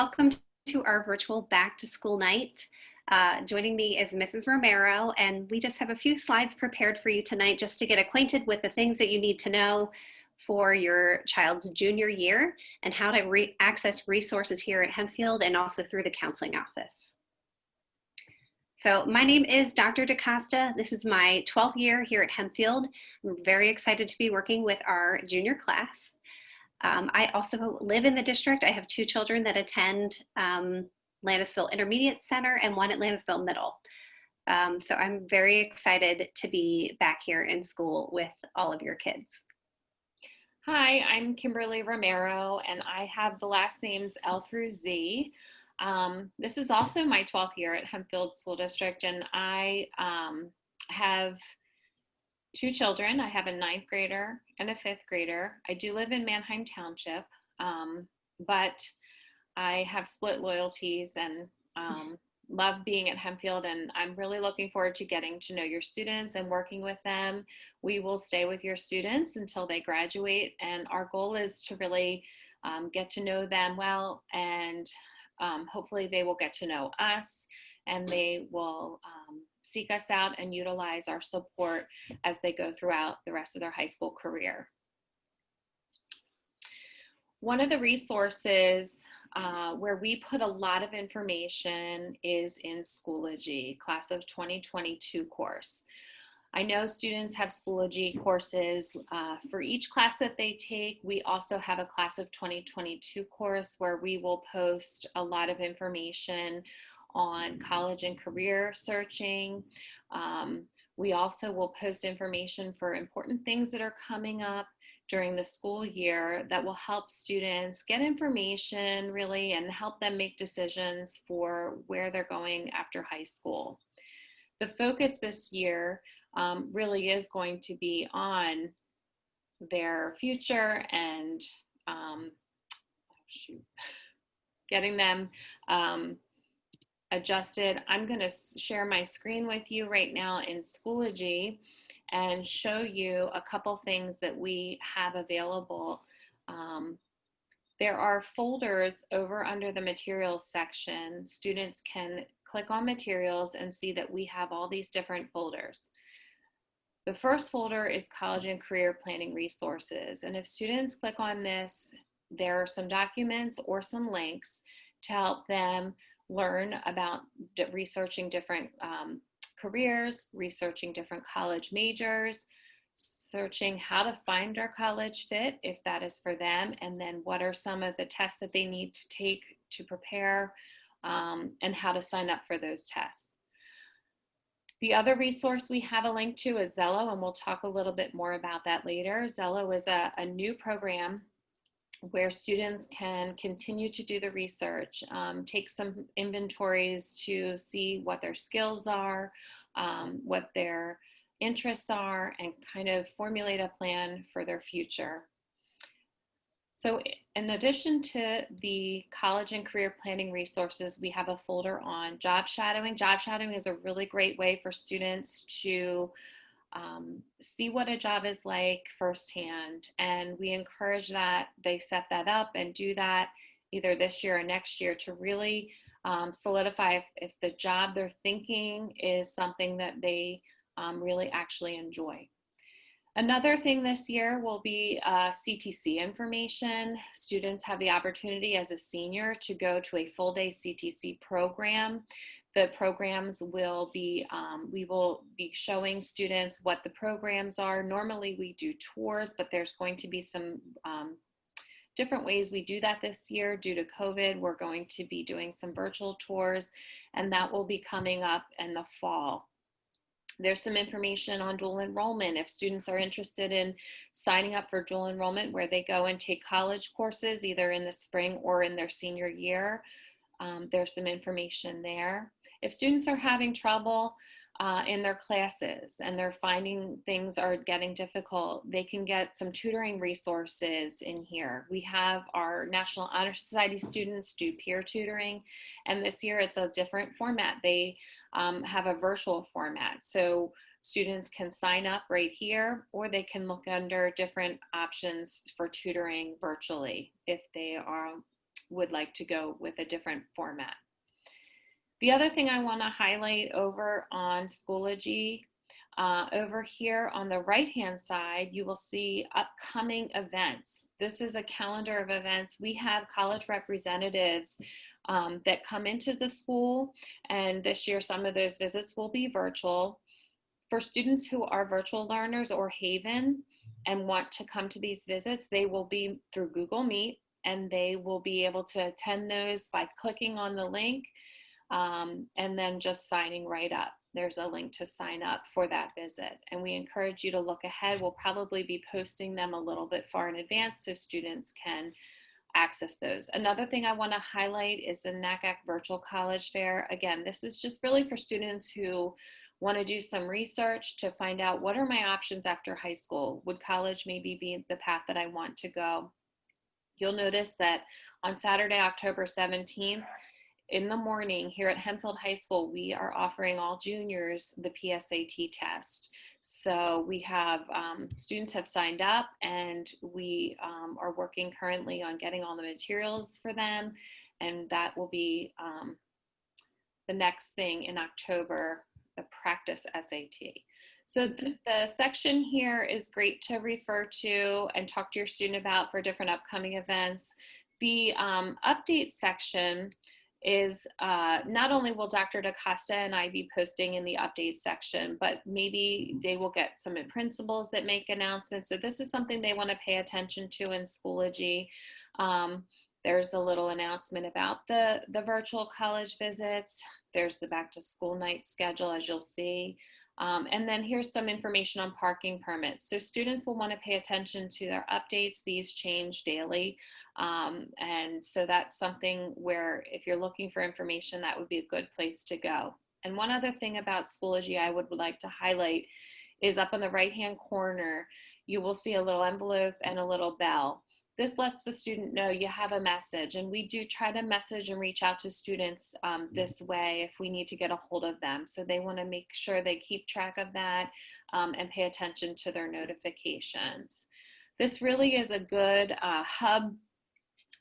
welcome to our virtual back to school night. Joining me is Mrs. Romero, and we just have a few slides prepared for you tonight just to get acquainted with the things that you need to know for your child's junior year and how to access resources here at Hempfield and also through the counseling office. So my name is Dr. DaCosta. This is my 12th year here at Hempfield. I'm very excited to be working with our junior class. I also live in the district. I have two children that attend Landisville Intermediate Center and one at Landisville Middle. So I'm very excited to be back here in school with all of your kids. Hi, I'm Kimberly Romero, and I have the last names L through Z. This is also my 12th year at Hempfield School District, and I have two children. I have a 9th grader and a 5th grader. I do live in Manheim Township, but I have split loyalties and love being at Hempfield, and I'm really looking forward to getting to know your students and working with them. We will stay with your students until they graduate, and our goal is to really get to know them well, and hopefully they will get to know us, and they will seek us out and utilize our support as they go throughout the rest of their high school career. One of the resources where we put a lot of information is in Schoology, Class of 2022 course. I know students have Schoology courses for each class that they take. We also have a Class of 2022 course where we will post a lot of information on college and career searching. We also will post information for important things that are coming up during the school year that will help students get information really and help them make decisions for where they're going after high school. The focus this year really is going to be on their future and getting them adjusted. I'm going to share my screen with you right now in Schoology and show you a couple things that we have available. There are folders over under the materials section. Students can click on materials and see that we have all these different folders. The first folder is college and career planning resources. And if students click on this, there are some documents or some links to help them learn about researching different careers, researching different college majors, searching how to find our college fit if that is for them, and then what are some of the tests that they need to take to prepare and how to sign up for those tests. The other resource we have a link to is Xello, and we'll talk a little bit more about that later. Xello is a new program where students can continue to do the research, take some inventories to see what their skills are, what their interests are, and kind of formulate a plan for their future. So in addition to the college and career planning resources, we have a folder on job shadowing. Job shadowing is a really great way for students to see what a job is like firsthand, and we encourage that they set that up and do that either this year or next year to really solidify if the job they're thinking is something that they really actually enjoy. Another thing this year will be CTC information. Students have the opportunity as a senior to go to a full day CTC program. The programs will be, we will be showing students what the programs are. Normally we do tours, but there's going to be some different ways we do that this year. Due to COVID, we're going to be doing some virtual tours, and that will be coming up in the fall. There's some information on dual enrollment if students are interested in signing up for dual enrollment, where they go and take college courses either in the spring or in their senior year. There's some information there. If students are having trouble in their classes and they're finding things are getting difficult, they can get some tutoring resources in here. We have our National Honor Society students do peer tutoring, and this year it's a different format. They have a virtual format. So students can sign up right here, or they can look under different options for tutoring virtually if they would like to go with a different format. The other thing I want to highlight over on Schoology, over here on the right-hand side, you will see upcoming events. This is a calendar of events. We have college representatives that come into the school, and this year some of those visits will be virtual. For students who are virtual learners or Haven and want to come to these visits, they will be through Google Meet, and they will be able to attend those by clicking on the link and then just signing right up. There's a link to sign up for that visit. And we encourage you to look ahead. We'll probably be posting them a little bit far in advance so students can access those. Another thing I want to highlight is the NACAC Virtual College Fair. Again, this is just really for students who want to do some research to find out what are my options after high school. Would college maybe be the path that I want to go? You'll notice that on Saturday, October 17th, in the morning here at Hempfield High School, we are offering all juniors the PSAT test. So we have students have signed up, and we are working currently on getting all the materials for them, and that will be the next thing in October, the practice SAT. So the section here is great to refer to and talk to your student about for different upcoming events. The update section is not only will Dr. DaCosta and I be posting in the updates section, but maybe they will get some principals that make announcements. So this is something they want to pay attention to in Schoology. There's a little announcement about the virtual college visits. There's the back to school night schedule, as you'll see. And then here's some information on parking permits. So students will want to pay attention to their updates. These change daily. And so that's something where if you're looking for information, that would be a good place to go. And one other thing about Schoology I would like to highlight is up on the right-hand corner, you will see a little envelope and a little bell. This lets the student know you have a message, and we do try to message and reach out to students this way if we need to get a hold of them. So they want to make sure they keep track of that and pay attention to their notifications. This really is a good hub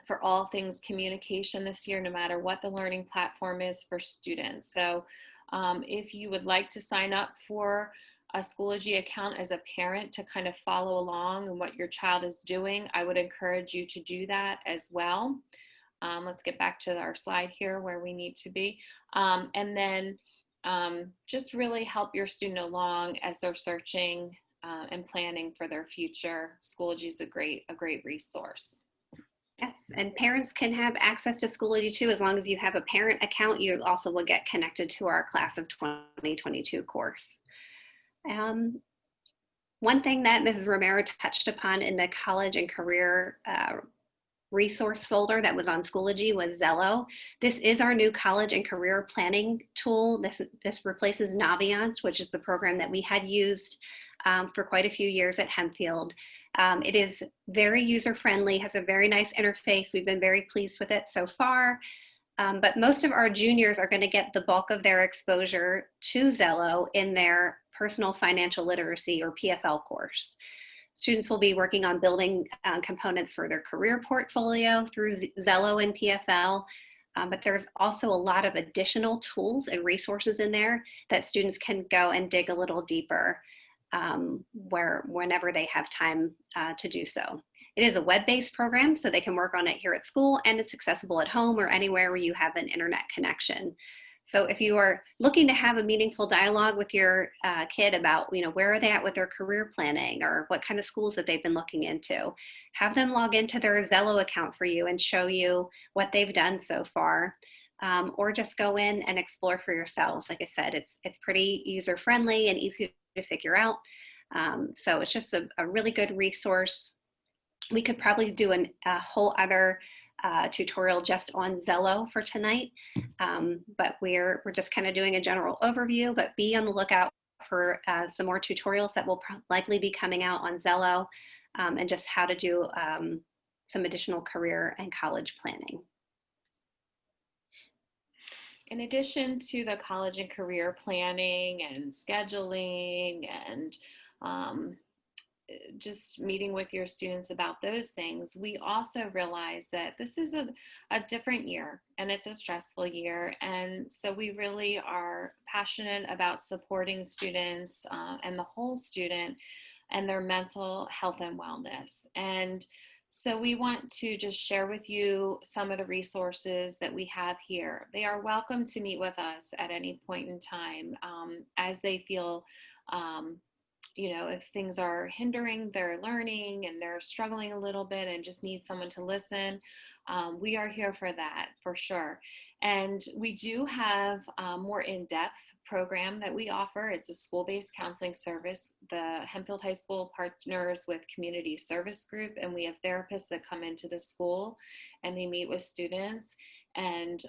for all things communication this year, no matter what the learning platform is for students. So if you would like to sign up for a Schoology account as a parent to kind of follow along and what your child is doing, I would encourage you to do that as well. Let's get back to our slide here where we need to be. And then just really help your student along as they're searching and planning for their future. Schoology is a great resource. Yes, and parents can have access to Schoology too. As long as you have a parent account, you also will get connected to our Class of 2022 course. One thing that Mrs. Romero touched upon in the college and career resource folder that was on Schoology was Xello. This is our new college and career planning tool. This replaces Naviance, which is the program that we had used for quite a few years at Hempfield. It is very user-friendly, has a very nice interface. We've been very pleased with it so far. But most of our juniors are going to get the bulk of their exposure to Xello in their personal financial literacy or PFL course. Students will be working on building components for their career portfolio through Xello and PFL, but there's also a lot of additional tools and resources in there that students can go and dig a little deeper whenever they have time to do so. It is a web-based program, so they can work on it here at school, and it's accessible at home or anywhere where you have an internet connection. So if you are looking to have a meaningful dialogue with your kid about, where are they at with their career planning or what kind of schools that they've been looking into, have them log into their Xello account for you and show you what they've done so far. Or just go in and explore for yourselves. Like I said, it's pretty user-friendly and easy to figure out. So it's just a really good resource. We could probably do a whole other tutorial just on Xello for tonight, but we're just kind of doing a general overview, but be on the lookout for some more tutorials that will likely be coming out on Xello and just how to do some additional career and college planning. In addition to the college and career planning and scheduling and just meeting with your students about those things, we also realize that this is a different year and it's a stressful year. And so we really are passionate about supporting students and the whole student and their mental health and wellness. And so we want to just share with you some of the resources that we have here. They are welcome to meet with us at any point in time as they feel if things are hindering their learning and they're struggling a little bit and just need someone to listen, we are here for that for sure. And we do have a more in-depth program that we offer. It's a school-based counseling service. The Hempfield High School partners with Community Service Group, and we have therapists that come into the school and they meet with students, and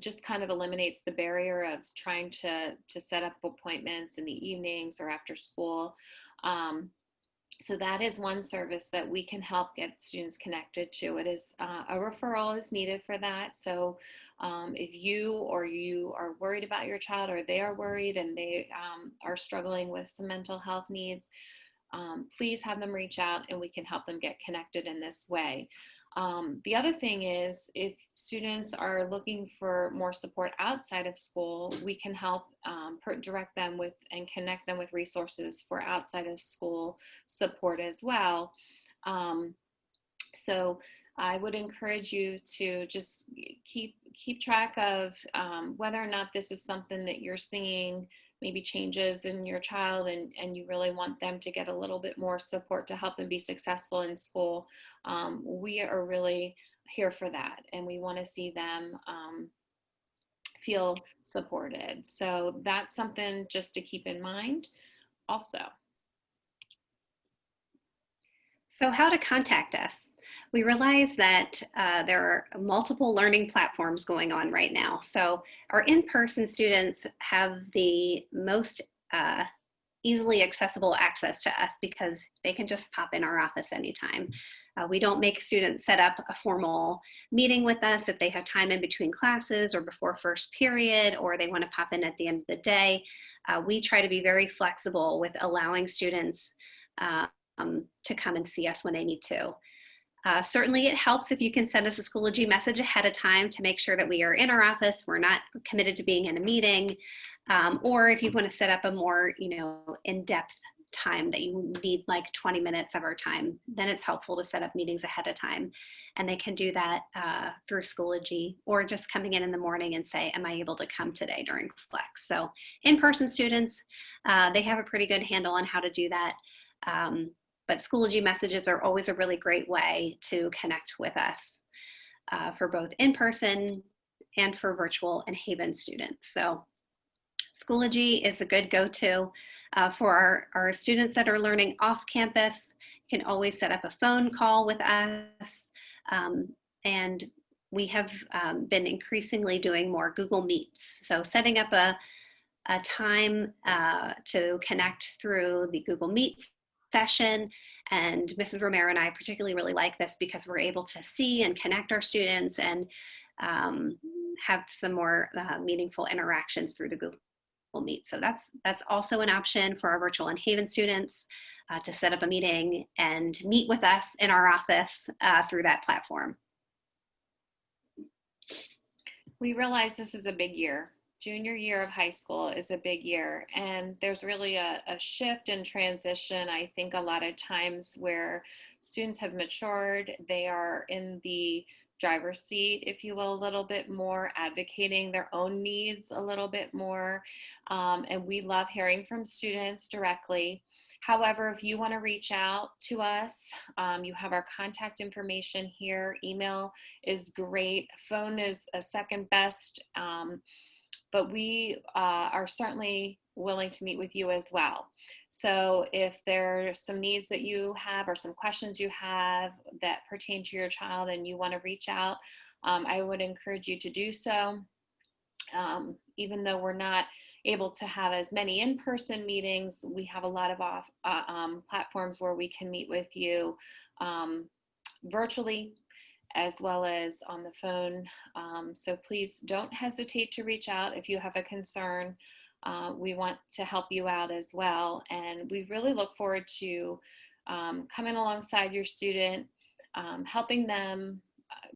just kind of eliminates the barrier of trying to set up appointments in the evenings or after school. So that is one service that we can help get students connected to. It is a referral is needed for that. So if you are worried about your child, or they are worried and they are struggling with some mental health needs, please have them reach out and we can help them get connected in this way. The other thing is, if students are looking for more support outside of school, we can help direct them with and connect them with resources for outside of school support as well. So I would encourage you to just keep track of whether or not this is something that you're seeing maybe changes in your child, and you really want them to get a little bit more support to help them be successful in school. We are really here for that, and we want to see them feel supported. So that's something just to keep in mind also. So how to contact us. We realize that there are multiple learning platforms going on right now. So our in-person students have the most easily accessible access to us because they can just pop in our office anytime. We don't make students set up a formal meeting with us if they have time in between classes or before first period, or they want to pop in at the end of the day. We try to be very flexible with allowing students to come and see us when they need to. Certainly it helps if you can send us a Schoology message ahead of time to make sure that we are in our office, we're not committed to being in a meeting, or if you want to set up a more in-depth time that you need like 20 minutes of our time, then it's helpful to set up meetings ahead of time. And they can do that through Schoology, or just coming in the morning and say, am I able to come today during Flex? So in-person students, they have a pretty good handle on how to do that. But Schoology messages are always a really great way to connect with us for both in-person and for virtual and Haven students. So Schoology is a good go-to for our students that are learning off campus. You can always set up a phone call with us. And we have been increasingly doing more Google Meets. So setting up a time to connect through the Google Meet session. And Mrs. Romero and I particularly really like this because we're able to see and connect our students and have some more meaningful interactions through the Google Meet. So that's also an option for our virtual and Haven students to set up a meeting and meet with us in our office through that platform. We realize this is a big year. Junior year of high school is a big year, and there's really a shift and transition, I think, a lot of times where students have matured. They are in the driver's seat, if you will, a little bit more, advocating their own needs a little bit more, and we love hearing from students directly. However, if you want to reach out to us, you have our contact information here. Email is great. Phone is a second best. But we are certainly willing to meet with you as well. So if there's some needs that you have or some questions you have that pertain to your child and you want to reach out, I would encourage you to do so. Even though we're not able to have as many in-person meetings, we have a lot of platforms where we can meet with you virtually, as well as on the phone. So please don't hesitate to reach out if you have a concern. we want to help you out as well. And we really look forward to coming alongside your student, helping them